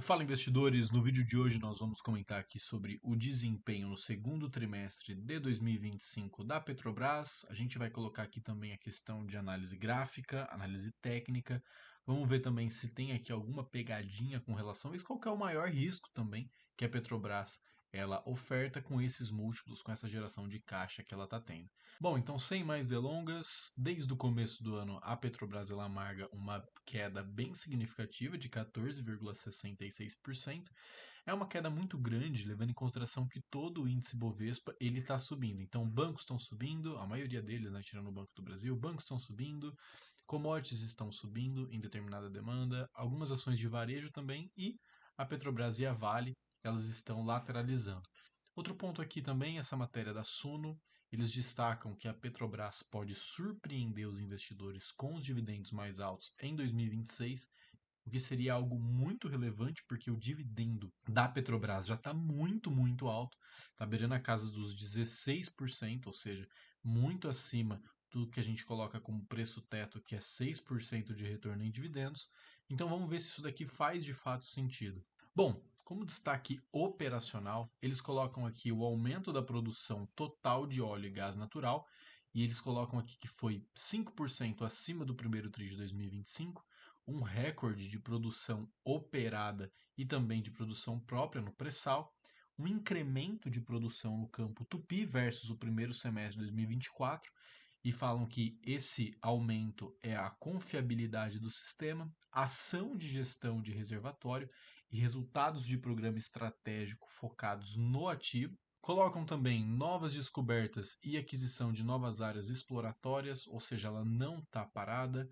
Fala investidores, no vídeo de hoje nós vamos comentar aqui sobre o desempenho no segundo trimestre de 2025 da Petrobras. A gente vai colocar aqui também a questão de análise gráfica, análise técnica. Vamos ver também se tem aqui alguma pegadinha com relação a isso, qual que é o maior risco também que a Petrobras ela oferta com esses múltiplos, com essa geração de caixa que ela está tendo. Bom, então sem mais delongas, desde o começo do ano a Petrobras ela amarga uma queda bem significativa de 14,66%. É uma queda muito grande, levando em consideração que todo o índice Bovespa ele está subindo. Então, bancos estão subindo, a maioria deles, né, tirando o Banco do Brasil, bancos estão subindo, commodities estão subindo em determinada demanda, algumas ações de varejo também e a Petrobras e a Vale elas estão lateralizando. Outro ponto aqui também, essa matéria da Suno, eles destacam que a Petrobras pode surpreender os investidores com os dividendos mais altos em 2026, o que seria algo muito relevante, porque o dividendo da Petrobras já está muito alto, está beirando a casa dos 16%, ou seja, muito acima do que a gente coloca como preço teto, que é 6% de retorno em dividendos. Então vamos ver se isso daqui faz de fato sentido. Bom, como destaque operacional, eles colocam aqui o aumento da produção total de óleo e gás natural, e eles colocam aqui que foi 5% acima do primeiro TRI de 2025, um recorde de produção operada e também de produção própria no pré-sal, um incremento de produção no campo Tupi versus o primeiro semestre de 2024, e falam que esse aumento é a confiabilidade do sistema, ação de gestão de reservatório e resultados de programa estratégico focados no ativo. Colocam também novas descobertas e aquisição de novas áreas exploratórias, ou seja, ela não está parada,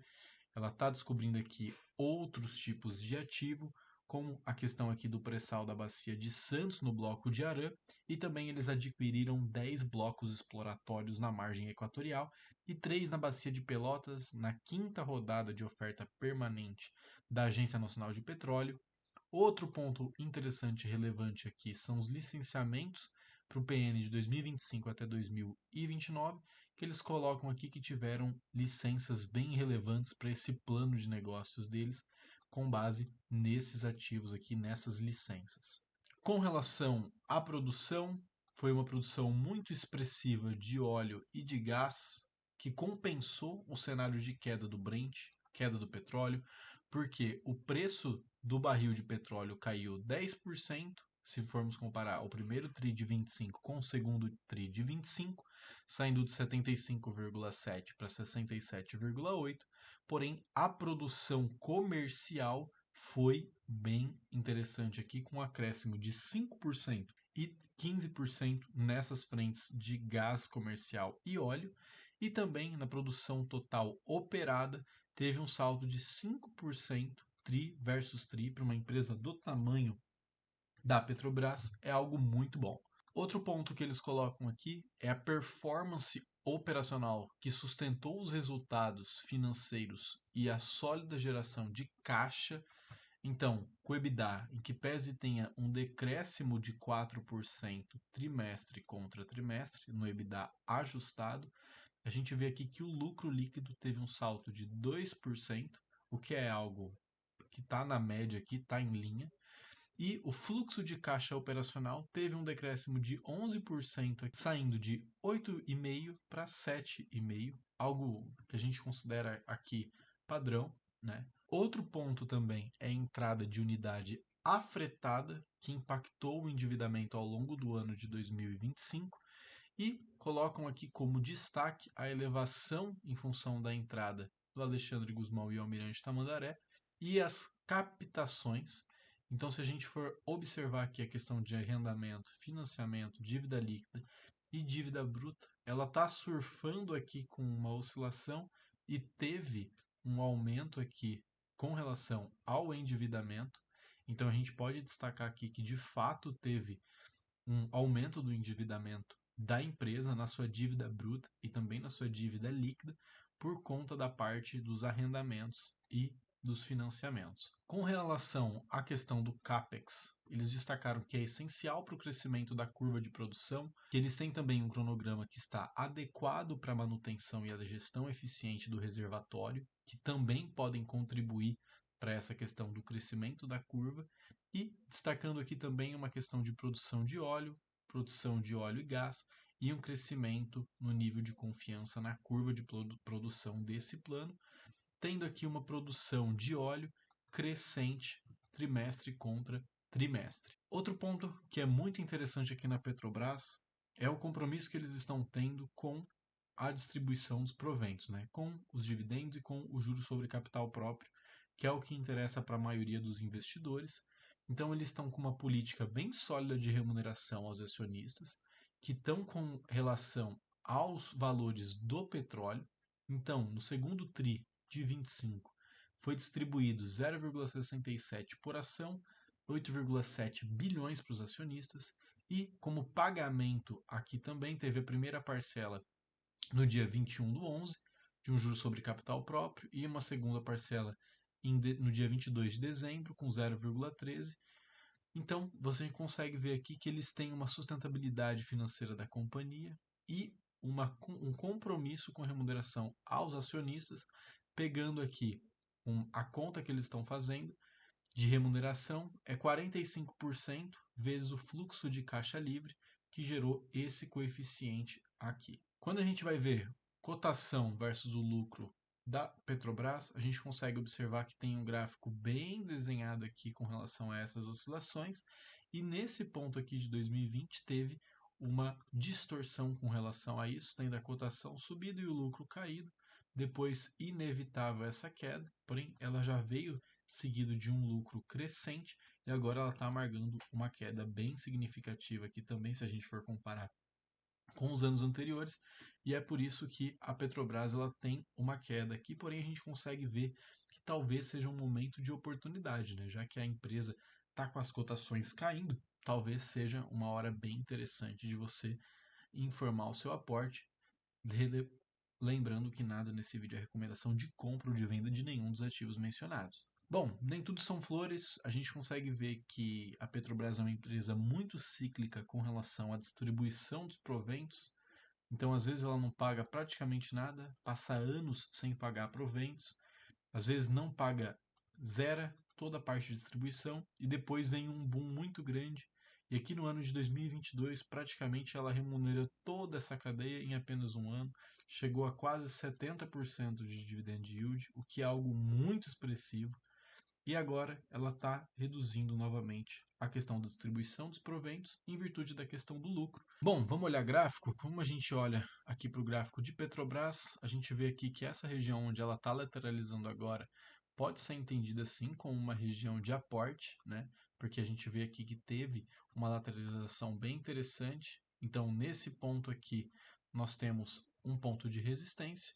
ela está descobrindo aqui outros tipos de ativo, como a questão aqui do pré-sal da bacia de Santos no bloco de Arã, e também eles adquiriram 10 blocos exploratórios na margem equatorial e 3 na bacia de Pelotas, na quinta rodada de oferta permanente da Agência Nacional de Petróleo. Outro ponto interessante e relevante aqui são os licenciamentos para o PN de 2025 até 2029, que eles colocam aqui que tiveram licenças bem relevantes para esse plano de negócios deles, com base nesses ativos aqui, nessas licenças. Com relação à produção, foi uma produção muito expressiva de óleo e de gás, que compensou o cenário de queda do Brent, queda do petróleo, porque o preço do barril de petróleo caiu 10%, se formos comparar o primeiro TRI de 25 com o segundo TRI de 25, saindo de 75,7 para 67,8, porém a produção comercial foi bem interessante aqui, com um acréscimo de 5% e 15% nessas frentes de gás comercial e óleo, e também na produção total operada teve um salto de 5% TRI versus TRI para uma empresa do tamanho da Petrobras, é algo muito bom. Outro ponto que eles colocam aqui é a performance operacional que sustentou os resultados financeiros e a sólida geração de caixa. Então, com o EBITDA, em que pese tenha um decréscimo de 4% trimestre contra trimestre no EBITDA ajustado, a gente vê aqui que o lucro líquido teve um salto de 2%, o que é algo que está na média aqui, está em linha, e o fluxo de caixa operacional teve um decréscimo de 11%, saindo de 8,5 para 7,5, algo que a gente considera aqui padrão, né? Outro ponto também é a entrada de unidade afretada, que impactou o endividamento ao longo do ano de 2025, e colocam aqui como destaque a elevação em função da entrada do Alexandre Gusmão e Almirante Tamandaré e as captações. Então, se a gente for observar aqui a questão de arrendamento, financiamento, dívida líquida e dívida bruta, ela está surfando aqui com uma oscilação e teve um aumento aqui com relação ao endividamento. Então, a gente pode destacar aqui que de fato teve um aumento do endividamento da empresa na sua dívida bruta e também na sua dívida líquida por conta da parte dos arrendamentos e dos financiamentos. Com relação à questão do CAPEX, eles destacaram que é essencial para o crescimento da curva de produção, que eles têm também um cronograma que está adequado para a manutenção e a gestão eficiente do reservatório, que também podem contribuir para essa questão do crescimento da curva, e destacando aqui também uma questão de produção de óleo e gás e um crescimento no nível de confiança na curva de produção desse plano, tendo aqui uma produção de óleo crescente trimestre contra trimestre. Outro ponto que é muito interessante aqui na Petrobras é o compromisso que eles estão tendo com a distribuição dos proventos, né? Com os dividendos e com o juros sobre capital próprio, que é o que interessa para a maioria dos investidores. Então, eles estão com uma política bem sólida de remuneração aos acionistas, que estão com relação aos valores do petróleo. Então, no segundo TRI de 25, foi distribuído 0,67 por ação, 8,7 bilhões para os acionistas, e como pagamento aqui também teve a primeira parcela no dia 21/11, de um juro sobre capital próprio, e uma segunda parcela no dia 22 de dezembro, com 0,13. Então, você consegue ver aqui que eles têm uma sustentabilidade financeira da companhia e um compromisso com remuneração aos acionistas, pegando aqui a conta que eles estão fazendo de remuneração é 45% vezes o fluxo de caixa livre, que gerou esse coeficiente aqui. Quando a gente vai ver cotação versus o lucro da Petrobras, a gente consegue observar que tem um gráfico bem desenhado aqui com relação a essas oscilações, e nesse ponto aqui de 2020 teve uma distorção com relação a isso, tendo a cotação subido e o lucro caído, depois inevitável essa queda, porém ela já veio seguido de um lucro crescente, e agora ela está amargando uma queda bem significativa aqui também, se a gente for comparar com os anos anteriores, e é por isso que a Petrobras ela tem uma queda aqui, porém a gente consegue ver que talvez seja um momento de oportunidade, né? Já que a empresa está com as cotações caindo, talvez seja uma hora bem interessante de você informar o seu aporte, lembrando que nada nesse vídeo é recomendação de compra ou de venda de nenhum dos ativos mencionados. Bom, nem tudo são flores, a gente consegue ver que a Petrobras é uma empresa muito cíclica com relação à distribuição dos proventos, então às vezes ela não paga praticamente nada, passa anos sem pagar proventos, às vezes não paga, zera toda a parte de distribuição e depois vem um boom muito grande. E aqui no ano de 2022, praticamente ela remunera toda essa cadeia em apenas um ano, chegou a quase 70% de dividend yield, o que é algo muito expressivo. E agora ela está reduzindo novamente a questão da distribuição dos proventos em virtude da questão do lucro. Bom, vamos olhar gráfico. Como a gente olha aqui para o gráfico de Petrobras, a gente vê aqui que essa região onde ela está lateralizando agora pode ser entendida assim como uma região de aporte, né? Porque a gente vê aqui que teve uma lateralização bem interessante. Então, nesse ponto aqui, nós temos um ponto de resistência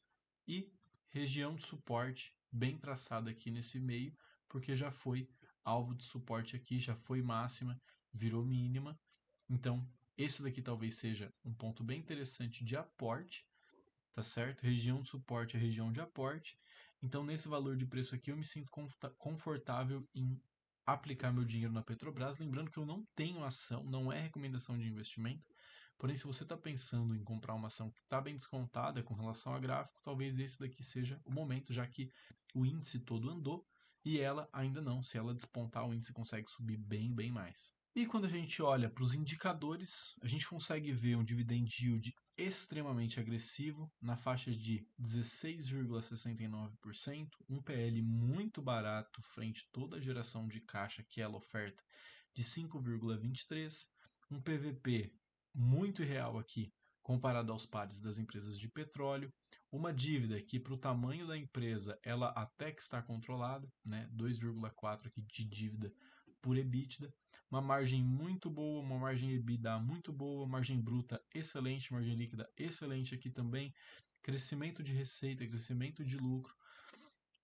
e região de suporte bem traçada aqui nesse meio, porque já foi alvo de suporte aqui, já foi máxima, virou mínima. Então, esse daqui talvez seja um ponto bem interessante de aporte, tá certo? Região de suporte é região de aporte. Então, nesse valor de preço aqui, eu me sinto confortável em aplicar meu dinheiro na Petrobras. Lembrando que eu não tenho ação, não é recomendação de investimento. Porém, se você está pensando em comprar uma ação que está bem descontada com relação a gráfico, talvez esse daqui seja o momento, já que o índice todo andou e ela ainda não. Se ela despontar, o índice consegue subir bem, bem mais. E quando a gente olha para os indicadores, a gente consegue ver um dividend yield extremamente agressivo, na faixa de 16,69%, um PL muito barato frente a toda a geração de caixa que ela oferta, de 5,23%, um PVP muito real aqui, comparado aos pares das empresas de petróleo, uma dívida que para o tamanho da empresa ela até que está controlada, né, 2,4 aqui de dívida por EBITDA, uma margem muito boa, uma margem EBITDA muito boa, margem bruta excelente, margem líquida excelente aqui também, crescimento de receita, crescimento de lucro.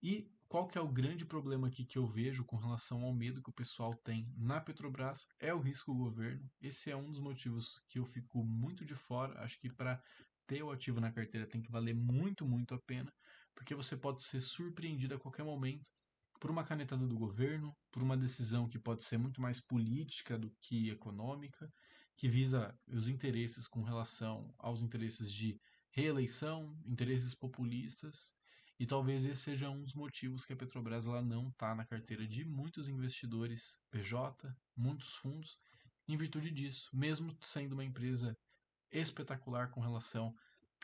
E qual que é o grande problema aqui que eu vejo com relação ao medo que o pessoal tem na Petrobras? É o risco do governo. Esse é um dos motivos que eu fico muito de fora. Acho que para ter o ativo na carteira tem que valer muito, muito a pena, porque você pode ser surpreendido a qualquer momento por uma canetada do governo, por uma decisão que pode ser muito mais política do que econômica, que visa os interesses com relação aos interesses de reeleição, interesses populistas. E talvez esse seja um dos motivos que a Petrobras ela não está na carteira de muitos investidores PJ, muitos fundos, em virtude disso, mesmo sendo uma empresa espetacular com relação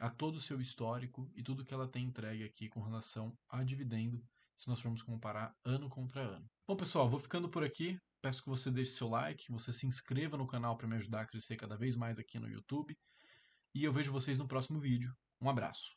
a todo o seu histórico e tudo que ela tem entregue aqui com relação a dividendo, se nós formos comparar ano contra ano. Bom, pessoal, vou ficando por aqui. Peço que você deixe seu like, que você se inscreva no canal para me ajudar a crescer cada vez mais aqui no YouTube. E eu vejo vocês no próximo vídeo. Um abraço.